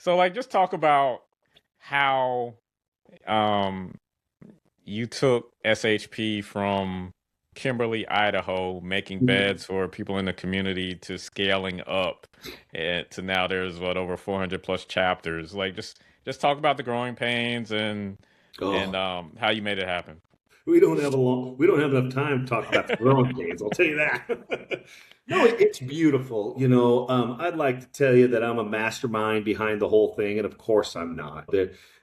So like, just talk about how um you took SHP from Kimberly, Idaho, making beds for people in the community to scaling up to now there's over 400 plus chapters. Like just talk about the growing pains and Oh, how you made it happen. we don't have enough time to talk about the growing pains. I'll tell you that. No, it's beautiful. I'd like to tell you that I'm a mastermind behind the whole thing, and of course I'm not.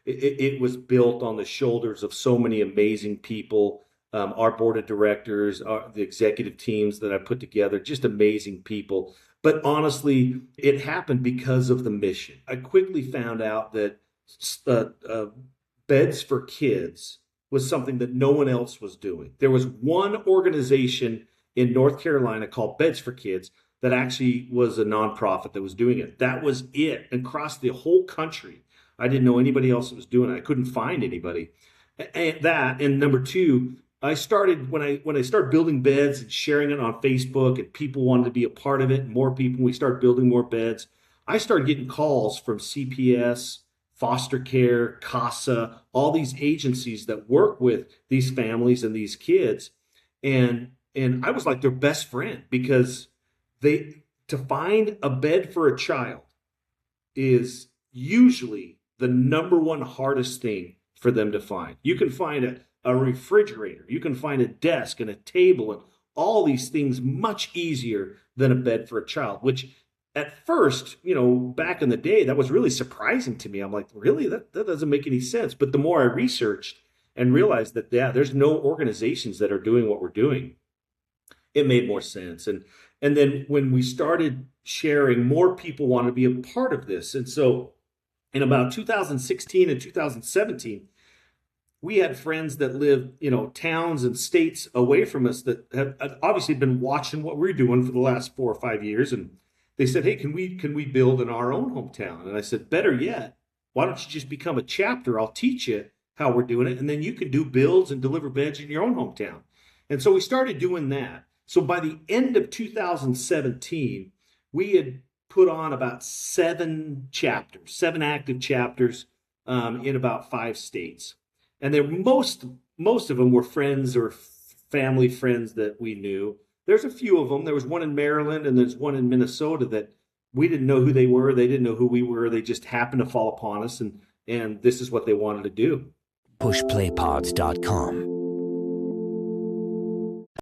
It was built on the shoulders of so many amazing people. Our board of directors, the executive teams that I put together, just amazing people. But honestly, it happened because of the mission. I quickly found out that uh, uh, beds for kids was something that no one else was doing. There was one organization in North Carolina called Beds for Kids that actually was a nonprofit that was doing it. That was it across the whole country. I didn't know anybody else that was doing it. I couldn't find anybody. And number two, I started when I started building beds and sharing it on Facebook, and people wanted to be a part of it. And more people, we started building more beds. I started getting calls from CPS, foster care, CASA, all these agencies that work with these families and these kids. And I was like their best friend because they to find a bed for a child is usually the number one hardest thing for them to find. You can find a refrigerator, you can find a desk and a table and all these things much easier than a bed for a child, which at first, back in the day, that was really surprising to me. I'm like, really? That doesn't make any sense. But the more I researched and realized that, yeah, there's no organizations that are doing what we're doing, it made more sense. And then when we started sharing, more people wanted to be a part of this. And so in about 2016 and 2017, we had friends that lived, towns and states away from us that have obviously been watching what we're doing for the last 4 or 5 years. And they said, hey, can we build in our own hometown? And I said, better yet, why don't you just become a chapter? I'll teach you how we're doing it. And then you can do builds and deliver beds in your own hometown. And so we started doing that. So by the end of 2017, we had put on about 7 active chapters in about 5 states. And then most of them were friends or family friends that we knew. There's a few of them. There was one in Maryland and there's one in Minnesota that we didn't know who they were. They didn't know who we were. They just happened to fall upon us, and this is what they wanted to do. pushplaypods.com